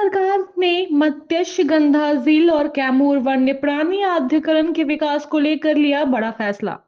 सरकार ने मत्स्य गंधा झील और कैमूर वन्य प्राणी अधिकरण के विकास को लेकर लिया बड़ा फैसला।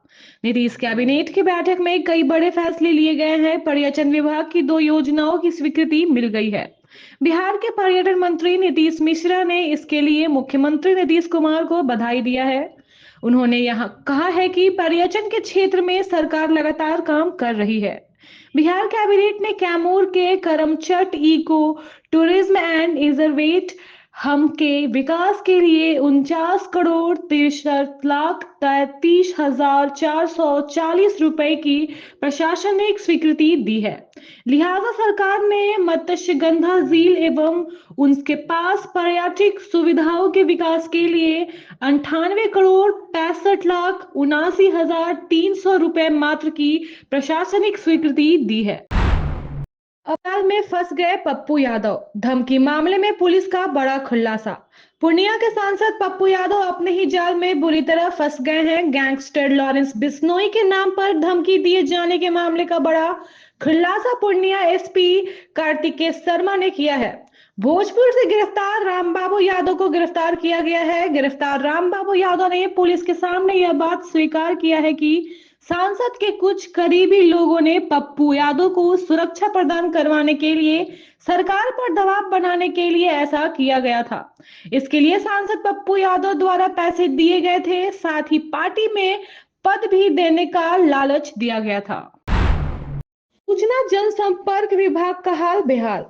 नीतीश कैबिनेट की बैठक में कई बड़े फैसले लिए गए हैं। पर्यटन विभाग की 2 योजनाओं की स्वीकृति मिल गई है। बिहार के पर्यटन मंत्री नीतीश मिश्रा ने इसके लिए मुख्यमंत्री नीतीश कुमार को बधाई दिया है। उन्होंने यहाँ कहा है कि पर्यटन के क्षेत्र में सरकार लगातार काम कर रही है। बिहार कैबिनेट ने कैमूर के करमचट इको टूरिज्म एंड रिजर्वेट हम के विकास के लिए 49,63,33,440 रुपए की प्रशासनिक स्वीकृति दी है। लिहाजा सरकार ने मत्स्यगंधा झील एवं उनके पास पर्यटक सुविधाओं के विकास के लिए 98,65,79,300 रुपए मात्र की प्रशासनिक स्वीकृति दी है। जाल में फंस गए पप्पू यादव, धमकी मामले में पुलिस का बड़ा खुलासा। पूर्णिया के सांसद पप्पू यादव अपने ही जाल में बुरी तरह फंस गए हैं। गैंगस्टर लॉरेंस बिश्नोई के नाम पर धमकी दिए जाने के मामले का बड़ा खुलासा पूर्णिया एसपी कार्तिकेय शर्मा ने किया है। भोजपुर से गिरफ्तार रामबाबू यादव को गिरफ्तार किया गया है। गिरफ्तार रामबाबू यादव ने पुलिस के सामने यह बात स्वीकार किया है कि सांसद के कुछ करीबी लोगों ने पप्पू यादव को सुरक्षा प्रदान करवाने के लिए सरकार पर दबाव बनाने के लिए ऐसा किया गया था। इसके लिए सांसद पप्पू यादव द्वारा पैसे दिए गए थे, साथ ही पार्टी में पद भी देने का लालच दिया गया था। सूचना जनसंपर्क विभाग का हाल बेहाल।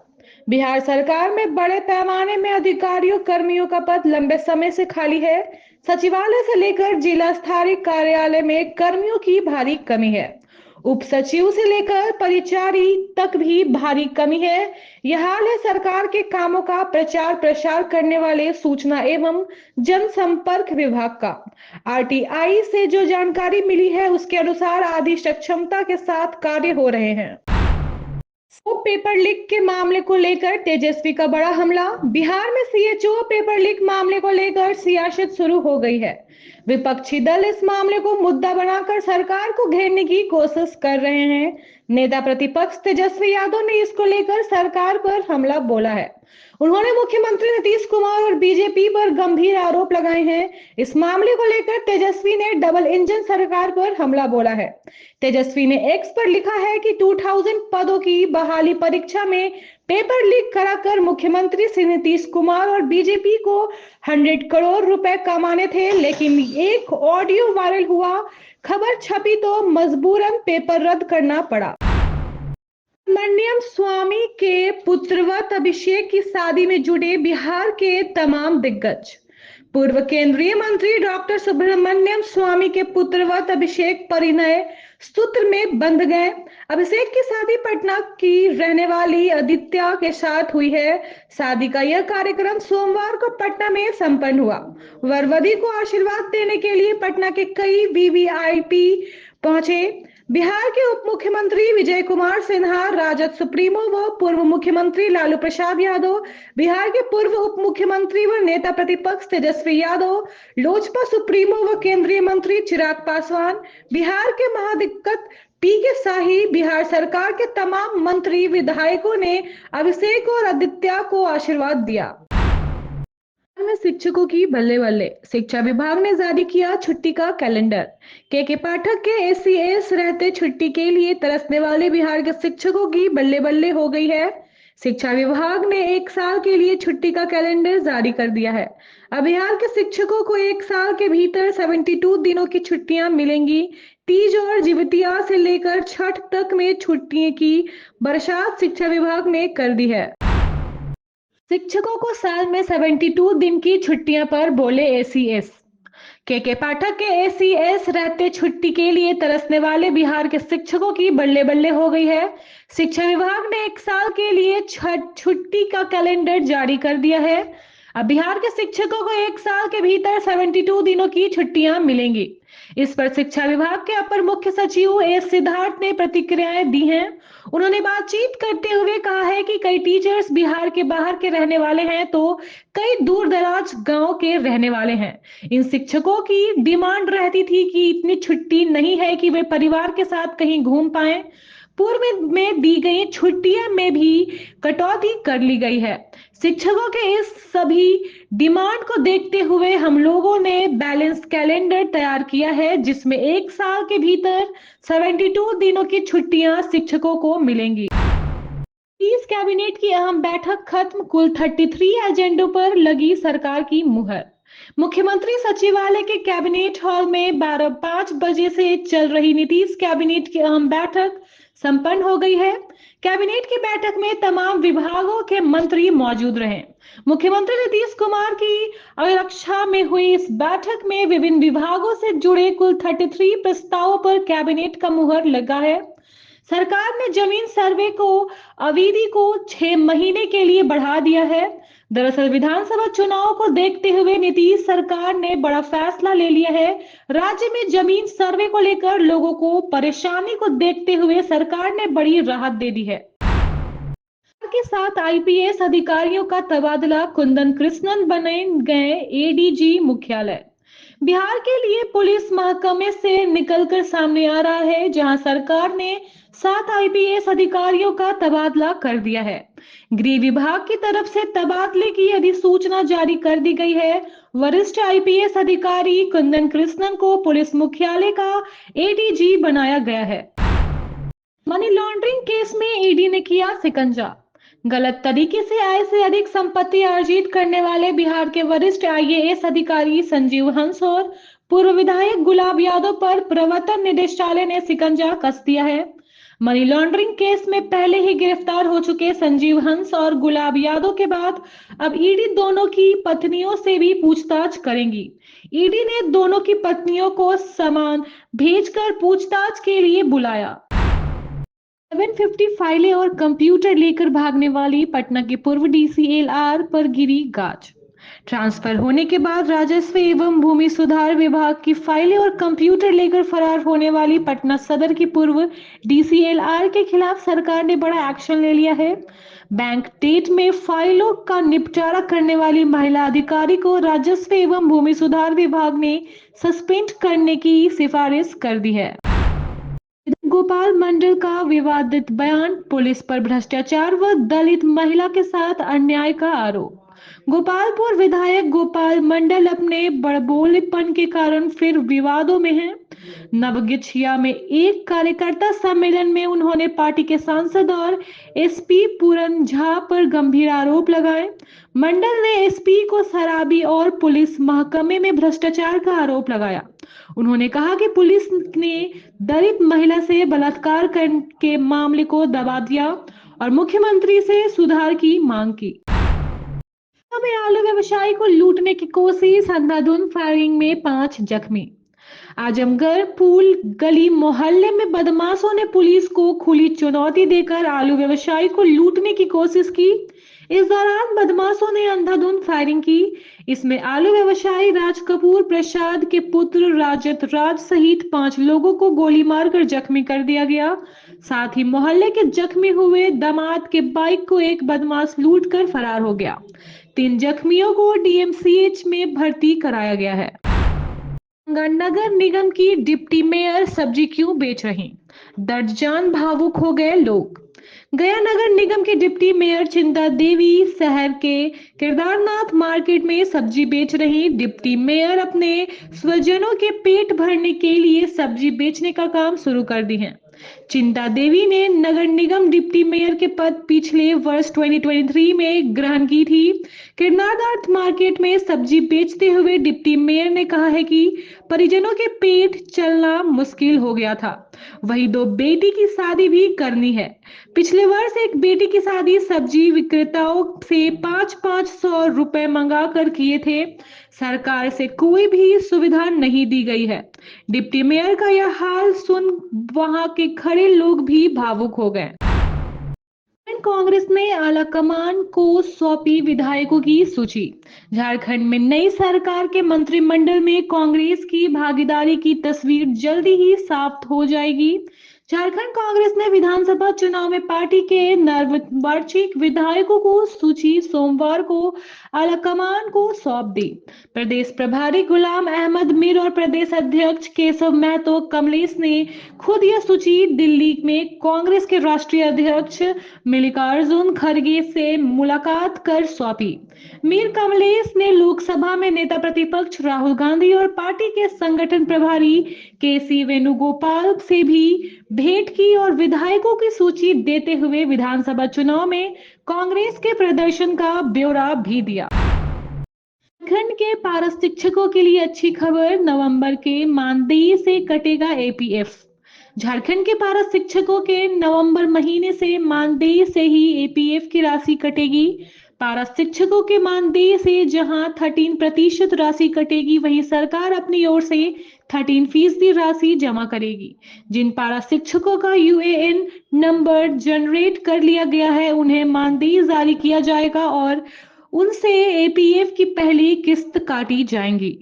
बिहार सरकार में बड़े पैमाने में अधिकारियों कर्मियों का पद लंबे समय से खाली है। सचिवालय से लेकर जिला स्तरीय कार्यालय में कर्मियों की भारी कमी है। उप सचिव से लेकर परिचारी तक भी भारी कमी है। यह हाल है सरकार के कामों का प्रचार प्रसार करने वाले सूचना एवं जनसंपर्क विभाग का। आरटीआई से जो जानकारी मिली है उसके अनुसार आधी सक्षमता के साथ कार्य हो रहे हैं। पेपर लीक के मामले को लेकर तेजस्वी का बड़ा हमला। बिहार में सीएचओ पेपर लीक मामले को लेकर सियासत शुरू हो गई है। विपक्षी दल इस मामले को मुद्दा बनाकर सरकार को घेरने की कोशिश कर रहे हैं। नेता प्रतिपक्ष तेजस्वी यादव ने इसको लेकर सरकार पर हमला बोला है। उन्होंने मुख्यमंत्री नीतीश कुमार और बीजेपी पर गंभीर आरोप लगाए हैं। इस मामले को लेकर तेजस्वी ने डबल इंजन सरकार पर हमला बोला है। तेजस्वी ने एक्स पर लिखा है कि 2000 पदों की बहाली परीक्षा में पेपर लीक कराकर मुख्यमंत्री श्री नीतीश कुमार और बीजेपी को 100 करोड़ रुपए कमाने थे, लेकिन एक ऑडियो वायरल हुआ, खबर छपी तो मजबूरन पेपर रद्द करना पड़ा। सुब्रमण्यम स्वामी के पुत्रवत अभिषेक की शादी में जुटे बिहार के तमाम दिग्गज। पूर्व केंद्रीय मंत्री डॉक्टर सुब्रमण्यम स्वामी के पुत्रवत अभिषेक परिणय सूत्र में बंध गए। अभिषेक की शादी पटना की रहने वाली आदित्य के साथ हुई है। शादी का यह कार्यक्रम सोमवार को पटना में संपन्न हुआ। वरवधु को आशीर्वाद देने के लिए पटना के कई वीवीआईपी पहुंचे। बिहार के उप मुख्यमंत्री विजय कुमार सिन्हा, राजद सुप्रीमो व पूर्व मुख्यमंत्री लालू प्रसाद यादव, बिहार के पूर्व उप मुख्यमंत्री व नेता प्रतिपक्ष तेजस्वी यादव, लोजपा सुप्रीमो व केंद्रीय मंत्री चिराग पासवान, बिहार के महादिक्कत पीके शाही, बिहार सरकार के तमाम मंत्री विधायकों ने अभिषेक और आदित्य को आशीर्वाद दिया। में शिक्षकों की बल्ले बल्ले। शिक्षा विभाग ने जारी किया छुट्टी का कैलेंडर। के पाठक के एसीएस रहते छुट्टी के लिए तरसने वाले बिहार के शिक्षकों की बल्ले बल्ले हो गई है। शिक्षा विभाग ने 1 साल के लिए छुट्टी का कैलेंडर जारी कर दिया है। अब बिहार के शिक्षकों को 1 साल के भीतर 72 दिनों की छुट्टियां मिलेंगी। तीज और जिवितिया से लेकर छठ तक में छुट्टियों की बरसात शिक्षा विभाग ने कर दी है। शिक्षकों को साल में 72 दिन की छुट्टियां पर बोले एसीएस। के पाठक के एसीएस रहते छुट्टी के लिए तरसने वाले बिहार के शिक्षकों की बल्ले बल्ले हो गई है। शिक्षा विभाग ने 1 साल के लिए छुट्टी का कैलेंडर जारी कर दिया है। अब बिहार के शिक्षकों को 1 साल के भीतर 72 दिनों की छुट्टियां मिलेंगी। इस पर शिक्षा विभाग के अपर मुख्य सचिव एस सिद्धार्थ ने प्रतिक्रियाएं दी हैं। उन्होंने बातचीत करते हुए कहा है कि कई टीचर्स बिहार के बाहर के रहने वाले हैं तो कई दूर दराज गांव के रहने वाले हैं। इन शिक्षकों की डिमांड रहती थी कि इतनी छुट्टी नहीं है कि वे परिवार के साथ कहीं घूम पाए। पूर्व में दी गई छुट्टियां में भी कटौती कर ली गई है। शिक्षकों के इस सभी डिमांड को देखते हुए हम लोगों ने बैलेंस कैलेंडर तैयार किया है, जिसमें एक साल के भीतर 72 दिनों की छुट्टियां शिक्षकों को मिलेंगी। इस कैबिनेट की अहम बैठक खत्म, कुल 33 एजेंडों पर लगी सरकार की मुहर। मुख्यमंत्री सचिवालय के कैबिनेट हॉल में 5 बजे से चल रही नीतीश कैबिनेट की अहम बैठक संपन्न हो गई है। कैबिनेट की बैठक में तमाम विभागों के मंत्री मौजूद रहे। मुख्यमंत्री नीतीश कुमार की अध्यक्षता में हुई इस बैठक में विभिन्न विभागों से जुड़े कुल 33 प्रस्तावों पर कैबिनेट का मुहर लगा है। सरकार ने जमीन सर्वे को अवधि को 6 महीने के लिए बढ़ा दिया है। दरअसल विधानसभा चुनाव को देखते हुए नीतीश सरकार ने बड़ा फैसला ले लिया है। राज्य में जमीन सर्वे को लेकर लोगों को परेशानी को देखते हुए सरकार ने बड़ी राहत दे दी है। के साथ आईपीएस अधिकारियों का तबादला, कुंदन कृष्णन बने गए एडीजी मुख्यालय। बिहार के लिए पुलिस महकमे से निकलकर सामने आ रहा है, जहां सरकार ने 7 आईपीएस अधिकारियों का तबादला कर दिया है। गृह विभाग की तरफ से तबादले की अधिसूचना जारी कर दी गई है। वरिष्ठ आईपीएस अधिकारी कुंदन कृष्णन को पुलिस मुख्यालय का एडीजी बनाया गया है। मनी लॉन्ड्रिंग केस में ईडी ने किया शिकंजा। गलत तरीके से आय से अधिक संपत्ति अर्जित करने वाले बिहार के वरिष्ठ आईएएस अधिकारी संजीव हंस और पूर्व विधायक गुलाब यादव पर प्रवर्तन निदेशालय ने शिकंजा कस दिया है। मनी लॉन्ड्रिंग केस में पहले ही गिरफ्तार हो चुके संजीव हंस और गुलाब यादव के बाद अब ईडी दोनों की पत्नियों से भी पूछताछ करेंगी। ईडी ने दोनों की पत्नियों को सामान भेजकर पूछताछ के लिए बुलाया। 750 फाइलें और कंप्यूटर लेकर भागने वाली पटना की पूर्व डीसीएलआर पर गिरी गाज। ट्रांसफर होने के बाद राजस्व एवं भूमि सुधार विभाग की फाइलें और कंप्यूटर लेकर फरार होने वाली पटना सदर की पूर्व डीसीएलआर के खिलाफ सरकार ने बड़ा एक्शन ले लिया है। बैंक टेट में फाइलों का निपटारा करने वाली महिला अधिकारी को राजस्व एवं भूमि सुधार विभाग ने सस्पेंड करने की सिफारिश कर दी है। गोपाल मंडल का विवादित बयान, पुलिस पर भ्रष्टाचार व दलित महिला के साथ अन्याय का आरोप। गोपालपुर विधायक गोपाल मंडल अपने बड़बोलेपन के कारण फिर विवादों में हैं। नवगछिया में एक कार्यकर्ता सम्मेलन में उन्होंने पार्टी के सांसद और एसपी पूरन झा पर गंभीर आरोप लगाए। मंडल ने एसपी को शराबी और पुलिस महकमे में भ्रष्टाचार का आरोप लगाया। उन्होंने कहा कि पुलिस ने दलित महिला से बलात्कार के मामले को दबा दिया और मुख्यमंत्री से सुधार की मांग की। में आलू व्यवसायी को लूटने की कोशिश, अंधाधुंध फायरिंग में 5 जख्मी। आजमगढ़ पुल गली मोहल्ले में बदमाशों ने पुलिस को खुली चुनौती देकर आलू व्यवसायी को लूटने की कोशिश की। इस दौरान बदमाशों ने अंधाधुंध फायरिंग की। इसमें आलू व्यवसायी राज कपूर प्रसाद के पुत्र राजत राज सहित 5 लोगों को गोली मारकर जख्मी कर दिया गया। साथ ही मोहल्ले के जख्मी हुए दामाद के बाइक को एक बदमाश लूटकर फरार हो गया। 3 जख्मियों को डीएमसीएच में भर्ती कराया गया है। नगर निगम की डिप्टी मेयर सब्जी क्यों बेच रही, दर्जन भावुक हो गए लोग। गया नगर निगम की डिप्टी मेयर चिंता देवी शहर के केदारनाथ मार्केट में सब्जी बेच रही। डिप्टी मेयर अपने स्वजनों के पेट भरने के लिए सब्जी बेचने का काम शुरू कर दी है। चिंता देवी ने नगर निगम डिप्टी मेयर के पद पिछले वर्ष 2023 में ग्रहण की थी। केदारनाथ मार्केट में सब्जी बेचते हुए डिप्टी मेयर ने कहा है कि परिजनों के पेट चलना मुश्किल हो गया था। वही 2 बेटी की शादी भी करनी है। पिछले वर्ष एक बेटी की शादी सब्जी विक्रेताओं से 500 रुपए मंगा कर किए थे। सरकार से कोई भी सुविधा नहीं दी गई है। डिप्टी मेयर का यह हाल सुन वहां के खड़े लोग भी भावुक हो गए। कांग्रेस ने आलाकमान को सौंपी विधायकों की सूची। झारखंड में नई सरकार के मंत्रिमंडल में कांग्रेस की भागीदारी की तस्वीर जल्दी ही साफ हो जाएगी। झारखंड कांग्रेस ने विधानसभा चुनाव में पार्टी के नवनिर्वाचित विधायकों को सूची सोमवार को आलाकमान को सौंप दी। प्रदेश प्रभारी गुलाम अहमद मीर और प्रदेश अध्यक्ष केशव महतो कमलेश ने खुद यह सूची दिल्ली में कांग्रेस के राष्ट्रीय अध्यक्ष मल्लिकार्जुन खड़गे से मुलाकात कर सौंपी। मीर कमलेश ने लोकसभा में नेता प्रतिपक्ष राहुल गांधी और पार्टी के संगठन प्रभारी केसी वेणुगोपाल से भी भेंट की और विधायकों की सूची देते हुए विधानसभा चुनाव में कांग्रेस के प्रदर्शन का ब्यौरा भी दिया। झारखंड के पारा शिक्षकों के लिए अच्छी खबर, नवंबर के मानदेय से कटेगा एपीएफ। झारखंड के पारा शिक्षकों के नवंबर महीने से मानदेय से ही एपीएफ की राशि कटेगी। पारा शिक्षकों के मानदेय से जहां 13% राशि कटेगी, वहीं सरकार अपनी ओर से 13% राशि जमा करेगी। जिन पारा शिक्षकों का यूएएन नंबर जनरेट कर लिया गया है, उन्हें मानदेय जारी किया जाएगा और उनसे एपीएफ की पहली किस्त काटी जाएंगी।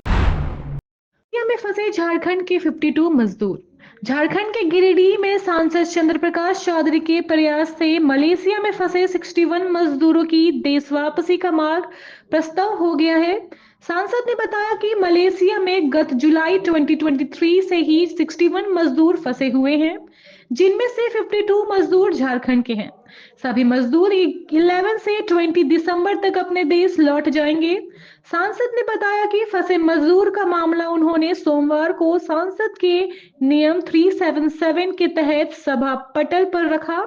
में फंसे झारखंड के 52 मजदूर। झारखंड के गिरिडीह में सांसद चंद्र प्रकाश चौधरी के प्रयास से मलेशिया में फंसे 61 मजदूरों की देश वापसी का मार्ग प्रस्ताव हो गया है। सांसद ने बताया कि मलेशिया में गत जुलाई 2023 से ही 61 मजदूर फंसे हुए हैं, जिनमें से 52 मजदूर झारखंड के हैं। सभी मजदूर 11 से 20 दिसंबर तक अपने देश लौट जाएंगे। सांसद ने बताया कि फंसे मजदूर का मामला उन्होंने सोमवार को संसद के नियम 377 के तहत सभा पटल पर रखा।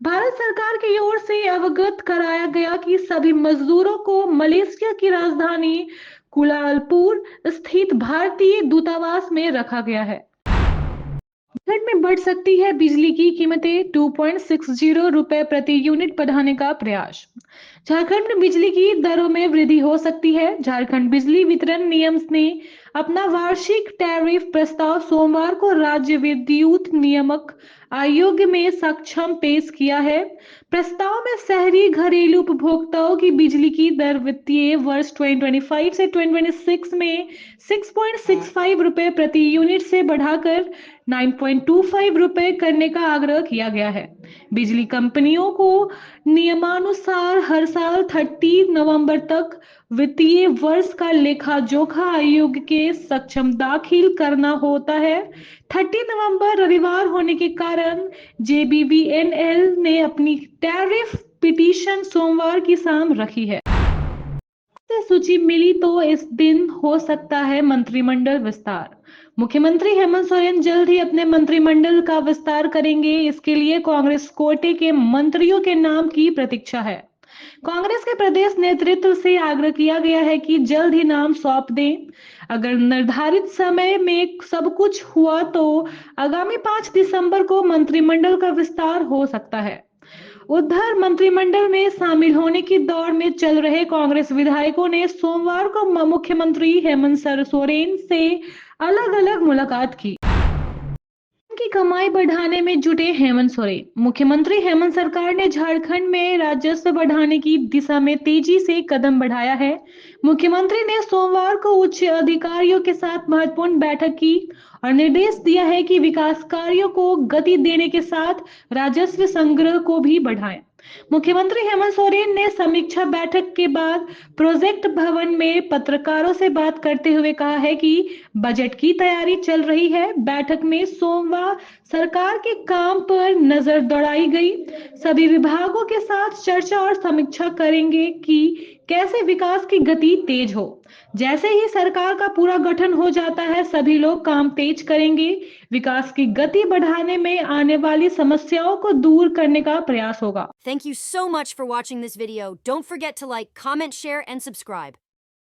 भारत सरकार की ओर से अवगत कराया गया कि सभी मजदूरों को मलेशिया की राजधानी कुलालंपुर स्थित भारतीय दूतावास में रखा गया है। झारखंड में बढ़ सकती है बिजली की कीमतें, 2.60 रुपए प्रति यूनिट बढ़ाने का प्रयास। झारखंड में बिजली की दरों में वृद्धि हो सकती है। झारखंड बिजली वितरण निगम ने अपना वार्षिक टैरिफ प्रस्ताव सोमवार को राज्य विद्युत नियामक आयोग में सक्षम पेश किया है। प्रस्ताव में शहरी घरेलू उपभोक्ताओं की बिजली की दर वित्तीय वर्ष 2025 से 2026 में 6.65 रुपए प्रति यूनिट से बढ़ाकर 9.25 रुपए करने का आग्रह किया गया है। बिजली कंपनियों को नियमानुसार हर साल 30 नवंबर तक वित्तीय वर्ष का लेखा जोखा आयोग के सक्षम दाखिल करना होता है। 30 नवंबर रविवार होने के कारण जेबीवीएनएल ने अपनी टैरिफ पिटीशन सोमवार की शाम रखी है। सूची मिली तो इस दिन हो सकता है मंत्रिमंडल विस्तार। मुख्यमंत्री हेमंत सोरेन जल्द ही अपने मंत्रिमंडल का विस्तार करेंगे। इसके लिए कांग्रेस कोटे के मंत्रियों के नाम की प्रतीक्षा है। कांग्रेस के प्रदेश नेतृत्व से आग्रह किया गया है कि जल्द ही नाम सौंप दें। अगर निर्धारित समय में सब कुछ हुआ तो आगामी 5 दिसंबर को मंत्रिमंडल का विस्तार हो सकता है। उधर मंत्रिमंडल में शामिल होने की दौड़ में चल रहे कांग्रेस विधायकों ने सोमवार को मुख्यमंत्री हेमंत सोरेन से अलग अलग मुलाकात की। की कमाई बढ़ाने में जुटे हेमंत सोरेन। मुख्यमंत्री हेमंत सरकार ने झारखंड में राजस्व बढ़ाने की दिशा में तेजी से कदम बढ़ाया है। मुख्यमंत्री ने सोमवार को उच्च अधिकारियों के साथ महत्वपूर्ण बैठक की और निर्देश दिया है कि विकास कार्यों को गति देने के साथ राजस्व संग्रह को भी बढ़ाएं। मुख्यमंत्री हेमंत सोरेन ने समीक्षा बैठक के बाद प्रोजेक्ट भवन में पत्रकारों से बात करते हुए कहा है कि बजट की तैयारी चल रही है। बैठक में सोमवार सरकार के काम पर नजर दौड़ाई गई। सभी विभागों के साथ चर्चा और समीक्षा करेंगे कि कैसे विकास की गति तेज हो। जैसे ही सरकार का पूरा गठन हो जाता है, सभी लोग काम तेज करेंगे। विकास की गति बढ़ाने में आने वाली समस्याओं को दूर करने का प्रयास होगा। Thank you so much for watching this video. Don't forget to like, comment, share, and subscribe.